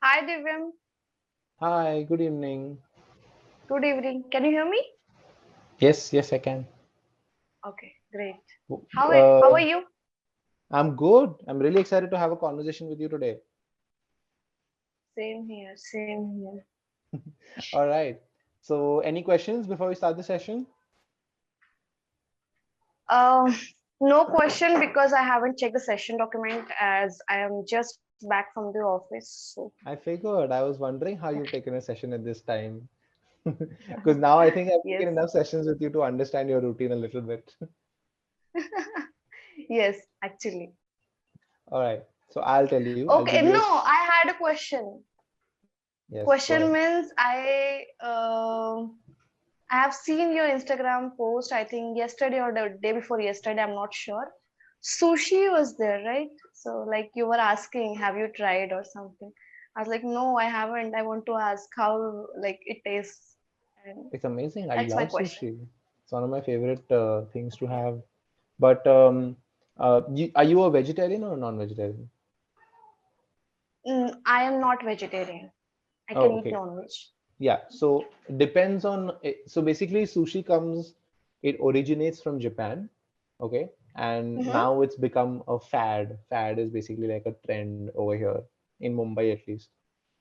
Hi Divyam, Hi, good evening. good evening. Can you hear me? Yes, yes, I can. Okay, great. How Uh, are you? I'm good. I'm really excited to have a conversation with you today. Same here, same here. All right. So, any questions before we start the session? Um, no question because I haven't checked the session document as I am just back from the office. So I figured. I was wondering how you've taken a session at this time. Because now I think I've yes, taken enough sessions with you to understand your routine a little bit. yes, actually. All right. So, I'll tell you. I'll give Okay, you a. no, I had a question. Yes, go Question ahead. means I have seen your Instagram post, I think yesterday or the day before yesterday, I'm not sure. Sushi was there, right? So, like, you were asking, have you tried or something? I was like, no, I haven't. I want to ask how, like, it tastes. And It's amazing. I that's my love question. sushi. It's one of my favorite things to Okay. have. But are you a vegetarian or a non-vegetarian? I am not vegetarian. I Oh, can eat okay. non-veg. Yeah, so it depends on so basically sushi comes, it originates from Japan, okay? And Mm-hmm. now it's become a fad. Fad is basically like a trend over here in Mumbai at least,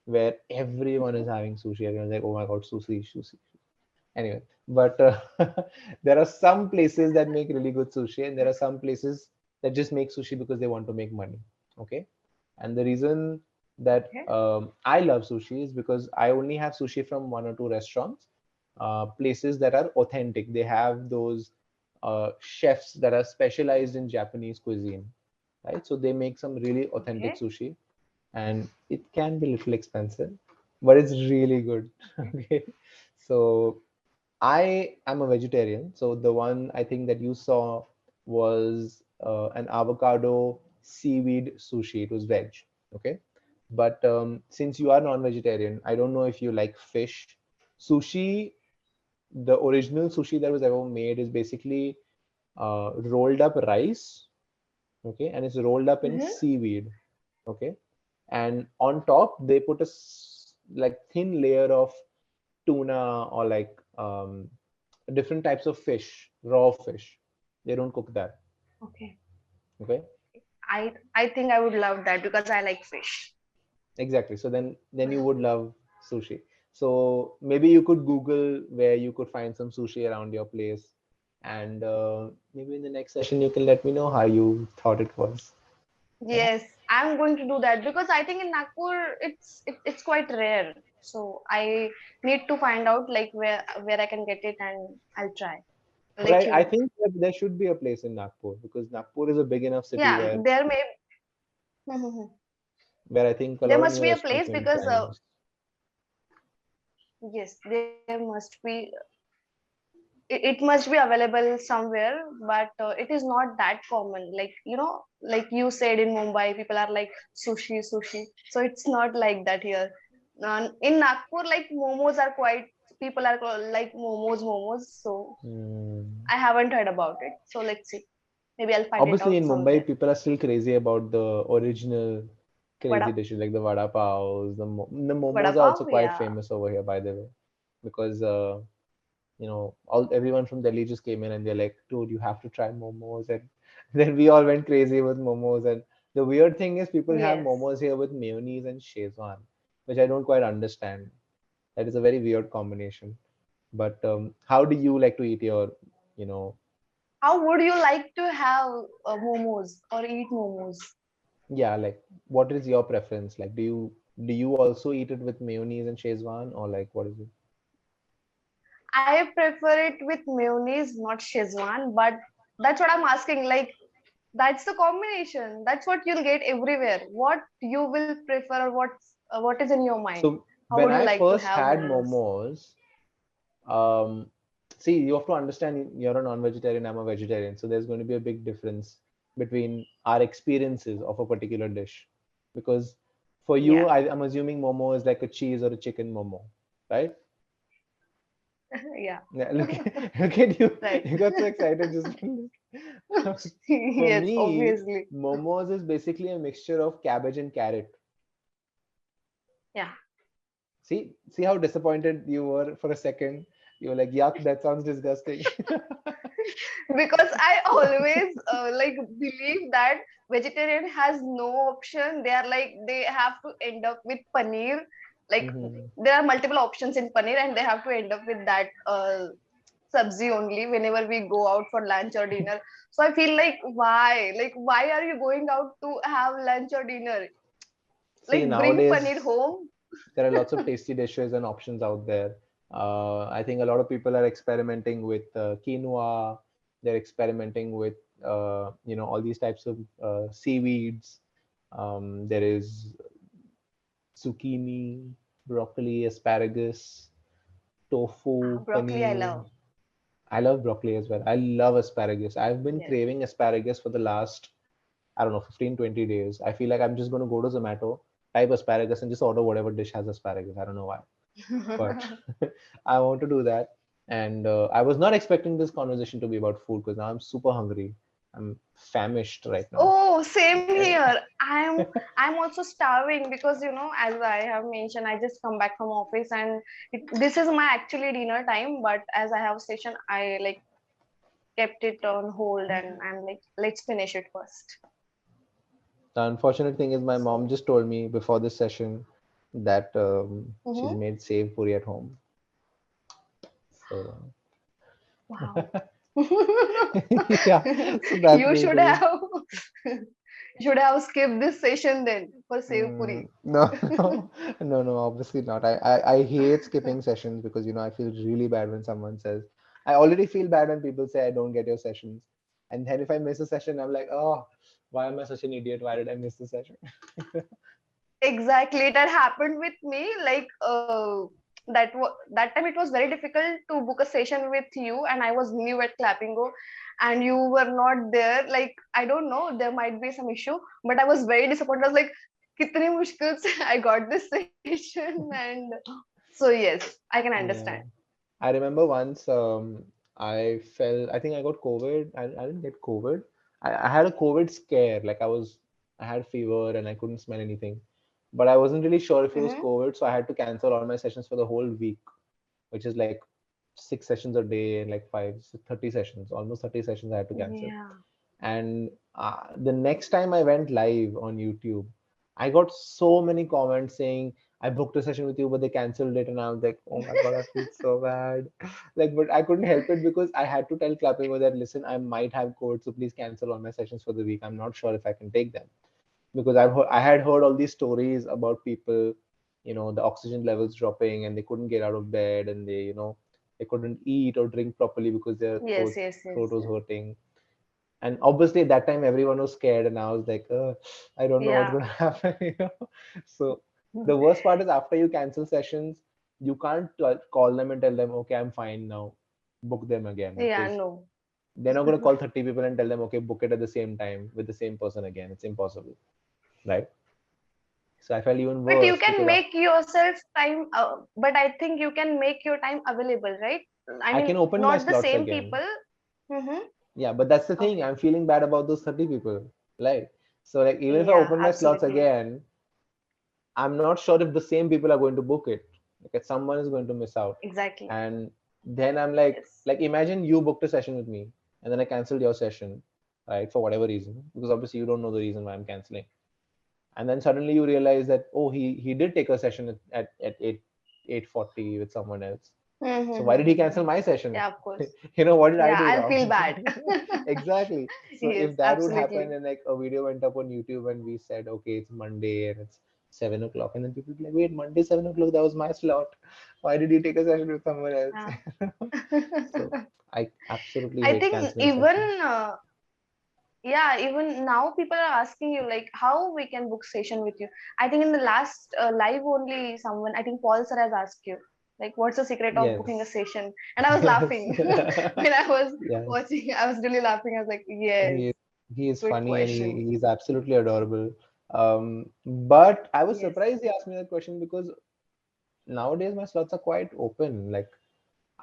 where everyone is Mm-hmm. having sushi. Everyone's like, oh my God, sushi, sushi. Anyway, but there are some places that make really good sushi, and there are some places that just make sushi because they want to make money. Okay, and the reason that Okay. I love sushi is because I only have sushi from one or two restaurants, places that are authentic. They have those chefs that are specialized in Japanese cuisine, right? So they make some really authentic Okay. sushi, and it can be a little expensive, but it's really good. Okay. Okay, so I am a vegetarian, so the one I think that you saw was an avocado seaweed sushi. It was veg, okay? But since you are Okay. non-vegetarian, I don't know if you like fish. Sushi, the original sushi that was ever made is basically rolled up rice, okay, and it's rolled up in Mm-hmm. seaweed, okay, and on top they put like thin layer of tuna or like different types of fish, raw fish. They don't cook that. Okay. Okay. I think I would love that because I like fish. Exactly. So then you would love sushi. So maybe you could Google where you could find some sushi around your place, and maybe in the next session you can let me know how you thought it was. Yeah. Yes, I'm going to do that because I think in Nagpur it's quite rare. So I need to find out like where I can get it and I'll try. I'll let Right. you I know. think that there should be a place in Nagpur because Nagpur is a big enough city Yeah, where there may Mhm. I think a there lot of must new be a restaurants place may be because trying this. yes, there must be it must be available somewhere, but it is not that common. Like like you said in Mumbai, people are like sushi, sushi. So it's not like that here. In Nagpur, like momos are quite people are like momos, momos. So Hmm. I haven't heard about it. So let's see. Maybe I'll find it Obviously, out in Mumbai, somewhere. people are still crazy about the original crazy Vada, dishes like the vada paos. The vada momos are pav, also quite yeah. famous over here, by the way, because all everyone from Delhi just came in and they're like, dude, you have to try momos, and then we all went crazy with momos. And the weird thing is, people have Yes. momos here with mayonnaise and szechuan, which I don't quite understand. That is a very weird combination. But how do you like to eat your, you know, How would you like to have momos or eat momos? yeah, like what is your preference? Like, do you also eat it with mayonnaise and Szechuan, or like what is it? I prefer it with mayonnaise, not Szechuan, but that's what I'm asking. Like, that's the combination. That's what you'll get everywhere. What you will prefer, or what is in your mind? So How when would you I like to first have had momos? momos, um, see, you have to understand you're a non-vegetarian, I'm a vegetarian, so there's going to be a big difference between our experiences of a particular dish. Because for Yeah, you, I'm assuming momo is like a cheese or a chicken momo, right? yeah, Yeah, look, look at you. right. You got so excited just from this. For Yes, me, obviously. momos is basically a mixture of cabbage and carrot. Yeah. See how disappointed you were for a second. You were like, yuck, that sounds disgusting. Because I always like believe that vegetarian has no option. They are like they have to end up with paneer. Like Mhm. there are multiple options in paneer, and they have to end up with that sabzi only whenever we go out for lunch or dinner. So I feel like why? Like why are you going out to have lunch or dinner? See, Like bring paneer nowadays home. there are lots of tasty dishes and options out there. I think a lot of people are experimenting with quinoa. They're experimenting with all these types of seaweeds. There is zucchini, broccoli, asparagus, tofu, Broccoli I paneer. love. I love broccoli as well. I love asparagus. I've been Yes. craving asparagus for the last, I don't know, 15, 20 days. I feel like I'm just going to go to Zomato, type asparagus, and just order whatever dish has asparagus. I don't know why, but I want to do that. And I was not expecting this conversation to be about food because now I'm super hungry. I'm famished right now. Oh, same here. I'm also starving because as I have mentioned, I just come back from office and this is my actually dinner time. But as I have station, I like kept it on hold and I'm like, let's finish it first. The unfortunate thing is, my mom So, just told me before this session that she's mhm. made save puri at home. So Wow. yeah, so that's You should basically. have should have skipped this session then for Sev Puri. No, no, no, no, obviously not. I hate skipping sessions because I feel really bad when someone says, I already feel bad when people say I don't get your sessions. And then if I miss a session, I'm like, oh, why am I such an idiot? Why did I miss the session? Exactly, that happened with me. Like that time it was very difficult to book a session with you, and I was new at Clapingo, and you were not there. Like I don't know, there might be some issue, but I was very disappointed. I was like, "Kitne mushkil se I got this session," and so yes, I can understand. Yeah. I remember once I think I got COVID. I didn't get COVID. I had a COVID scare. Like I had fever and I couldn't smell anything. But I wasn't really sure if it was Mm-hmm. COVID, so I had to cancel all my sessions for the whole week, which is like 6 sessions a day and like 30 sessions, almost 30 sessions I had to cancel. Yeah. And the next time I went live on YouTube, I got so many comments saying, I booked a session with you, but they canceled it. And I was like, oh my God, I feel so bad. Like, but I couldn't help it because I had to tell Clapingo that, listen, I might have code, so please cancel all my sessions for the week. I'm not sure if I can take them because I had heard all these stories about people, the oxygen levels dropping and they couldn't get out of bed and they couldn't eat or drink properly because their Yes, yes, throat yes, was yes. hurting. And obviously at that time everyone was scared and I was like, I don't know what's Yeah. going to happen. So the worst part is after you cancel sessions, you can't call them and tell them, okay, I'm fine now, book them again, Yeah, because no. they're not going to call 30 people and tell them, okay, book it at the same time with the same person again. It's impossible, right? So I felt even But you worse can because make yourself time, but I think you can make your time available, right? I I can mean, open my not the slots same again. people. Mm-hmm. Yeah, but that's the thing. Okay. I'm feeling bad about those 30 people, right? So like even if I Yeah, open my slots absolutely. again, I'm not sure if the same people are going to book it. Like someone is going to miss out. Exactly. And then I'm like, Yes. imagine you booked a session with me and then I canceled your session, right? For whatever reason, because obviously you don't know the reason why I'm canceling. And then suddenly you realize that, oh, he did take a session at 8:40 with someone else. So why did he Mm-hmm. cancel my session? Yeah, of course. What did I Yeah, do I'll feel wrong? bad. Exactly. So Yes, if that would happen absolutely. and like a video went up on YouTube and we said, okay, it's Monday and it's 7 o'clock, and then people be like, wait, Monday 7 o'clock, that was my slot. Why did you take a session with someone else? Yeah. So I absolutely I hate think canceling even sessions. yeah, even now people are asking you like how we can book session with you. I think in the last live only someone, I think Paul sir has asked you like what's the secret of booking a Yes. session, and I was Yes. laughing when I was Yes. watching. I was really laughing. I was like, yes, He he is good funny and question. he's absolutely adorable. But I was Yes, surprised he asked me that question because nowadays my slots are quite open. Like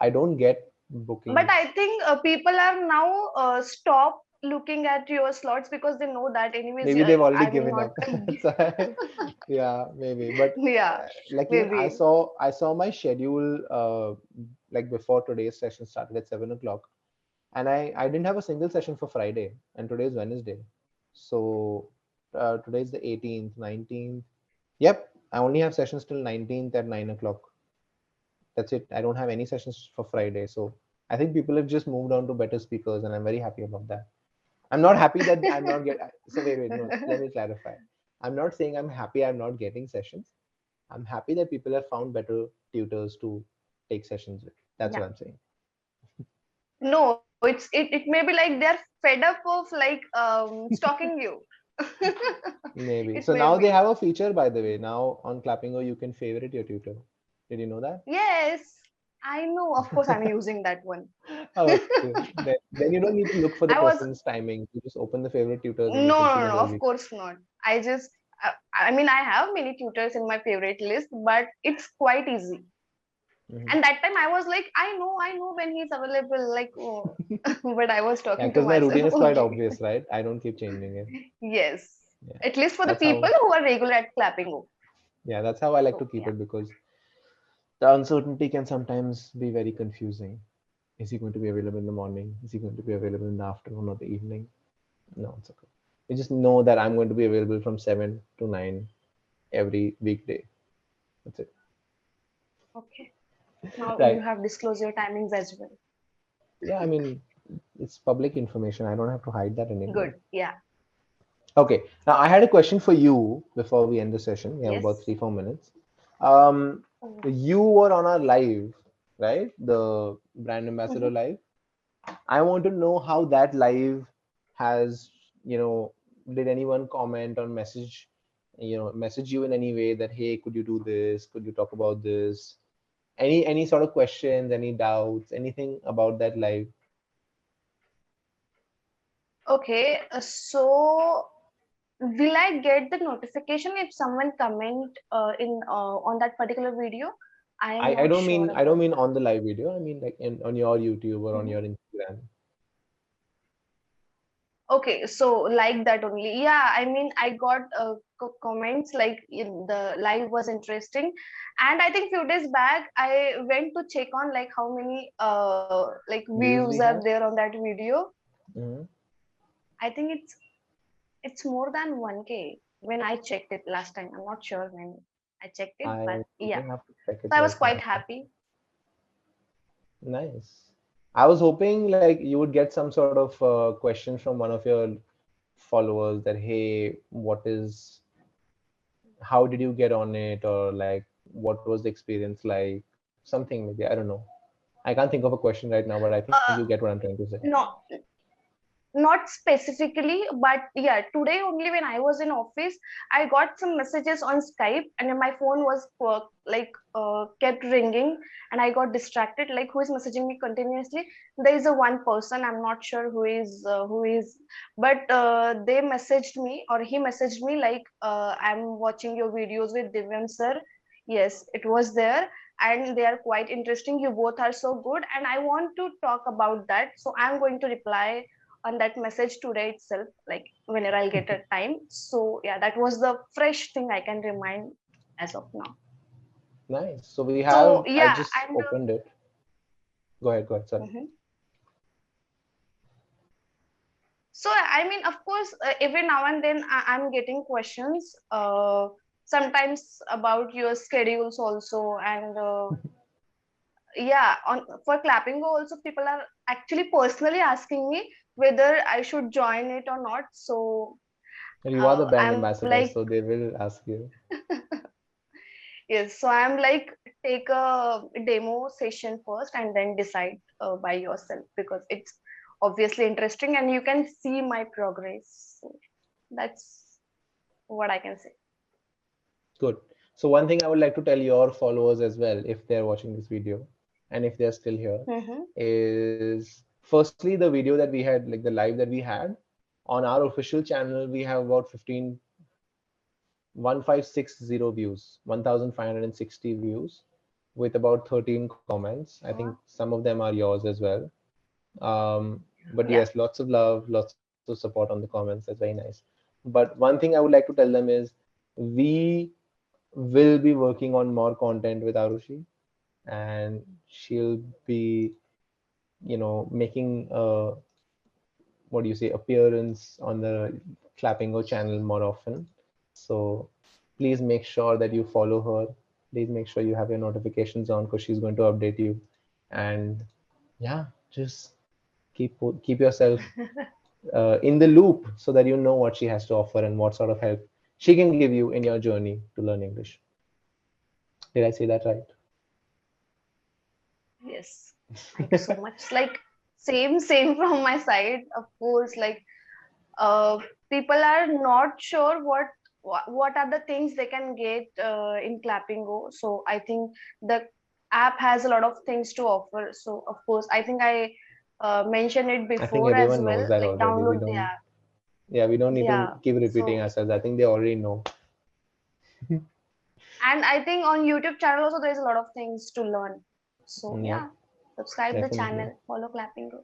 I don't get but bookings. I think people are now stop looking at your slots because they know that anyways Maybe they've already I will given not. up. So yeah, maybe. But Yeah, like even maybe. I saw my schedule like before today's session started at 7 o'clock, and I didn't have a single session for Friday, and today is Wednesday. So today's the 18th, 19th. Yep, I only have sessions till 19th at 9 o'clock. That's it. I don't have any sessions for Friday. So I think people have just moved on to better speakers, and I'm very happy about that. I'm not happy that I'm not get. So wait, no. Let me clarify. I'm not saying I'm happy I'm not getting sessions. I'm happy that people have found better tutors to take sessions with. That's Yeah. what I'm saying. No, it may be like they're fed up of like stalking you. Maybe. It So may now they be. have a feature, by the way. Now on Clapingo, you can favorite your tutor. Did you know that? Yes, I know. Of course, I'm using that one. Okay. Then you don't need to look for the I was person's timing. You just open the favorite tutors and you no, can see no, the no. whole Of week. course not. I mean, I have many tutors in my favorite list, but it's quite easy. Hmm. And that time I was like, I know when he's available. Like, oh. But I was Yeah, talking to because my myself routine is quite only. obvious, right? I don't keep changing it. Yes, Yeah. at least for the That's people how who are regular at Clappingo. yeah, that's how I like to So keep yeah, it because the uncertainty can sometimes be very confusing. Is he going to be available in the morning? Is he going to be available in the afternoon or the evening? No, it's okay. You just know that I'm going to be available from 7 to 9 every weekday. That's it. okay. Now you Right. have disclosed your timings as well. Yeah, I mean, it's public information. I don't have to hide that anymore. Good. Yeah. Okay. Now, I had a question for you before we end the session. We have about Yes. 3 4 minutes. Um, Oh. you were on our live, right? The brand ambassador Mhm. live. I want to know how that live has, did anyone comment or message you in any way that, hey, could you do this? Could you talk about this? Any sort of questions, any doubts, anything about that live? Okay. So will I get the notification if someone comment in on that particular video? I am I not don't sure mean I don't about mean that. on the live video. I mean like on your YouTube or on Mhm. your Instagram. Okay, so like that only. Yeah, I mean, I got comments like the live was interesting, and I think few days back I went to check on like how many like views Views we are have. there on that video. Mhm. I think it's more than 1K when I checked it last time. I'm not sure when I checked it, but I yeah. will have to check it So I was right quite now. happy. Nice. I was hoping like you would get some sort of question from one of your followers that, hey, how did you get on it, or like what was the experience like? Something maybe, I don't know. I can't think of a question right now, but I think you Uh, get what I'm trying to say. no, not specifically, but yeah, today only when I was in office, I got some messages on Skype, and then my phone was kept ringing, and I got distracted. Like, who is messaging me continuously? There is a one person, I'm not sure who is, but they messaged me, or he messaged me like, I'm watching your videos with Divyam sir. Yes, it was there, and they are quite interesting. You both are so good, and I want to talk about that. So I'm going to reply on that message today itself, like whenever I'll get a time. So yeah, that was the fresh thing I can remind as of now. Nice. So So I yeah, just and opened it. Go ahead, sorry. mhm. So I mean, of course, every now and then I'm getting questions. Sometimes about your schedules also, and yeah, on for Clappingo also, people are actually personally asking me whether I should join it or not. So You are the brand I'm ambassador, like, so they will ask you. yes, so I'm like, take a demo session first and then decide by yourself, because it's obviously interesting and you can see my progress. So that's what I can say. Good. So one thing I would like to tell your followers as well, if they're watching this video and if they're still here, Mm-hmm. is firstly the video that we had, like the live that we had on our official channel, we have about 1560 views, 1560 views with about 13 comments. I think Wow. some of them are yours as well. But Yeah. yes, lots of love, lots of support. of support on the comments. That's very nice. But one thing I would like to tell them is we will be working on more content with Arushi, and she'll be, making what do you say, appearance on the Clapingo channel more often. So please make sure that you follow her. Please make sure you have your notifications on because she's going to update you. And yeah, just keep yourself in the loop so that you know what she has to offer and what sort of help she can give you in your journey to learn English. Did I say that right? Yes. Thank you so much. Like same from my side. Of course, like uh, people are not sure what are the things they can get in Clapingo. So I think the app has a lot of things to offer. So of course, I think I mentioned it I think before as everyone knows well. that Like already. We download the don't, app. yeah, we don't need to Yeah. keep repeating So ourselves. I think they already know. and I think on YouTube channel also there is a lot of things to learn. So Yeah, yeah, subscribe the definitely. channel, follow Clapingo,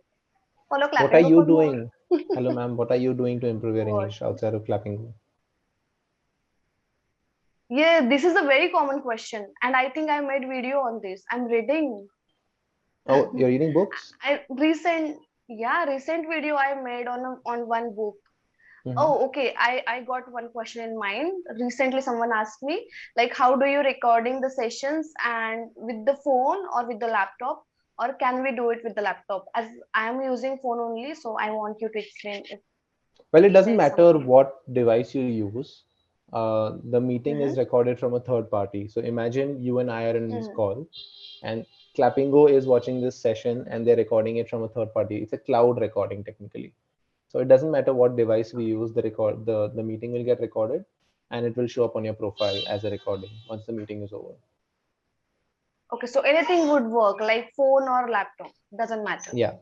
follow What are Clapingo you for more. doing? Hello, ma'am. What are you doing to improve your What? English outside of clapping? Yeah, this is a very common question, and I think I made video on this. I'm reading. Oh, you're reading books? I recent video I made on one book. Mm-hmm. Oh, okay. I got one question in mind. Recently, someone asked me like, how do you recording the sessions and with the phone or with the laptop, or can we do it with the laptop? As I am using phone only, so I want you to explain if Well, it doesn't there's matter something. what device you use. The meeting is Mm-hmm, recorded from a third party. So imagine you and I are in this mm-hmm. call, and Clapingo is watching this session and they're recording it from a third party. It's a cloud recording technically. So it doesn't matter what device we use, the meeting will get recorded and it will show up on your profile as a recording once the meeting is over. Okay, so anything would work, like phone or laptop, doesn't matter. Yeah.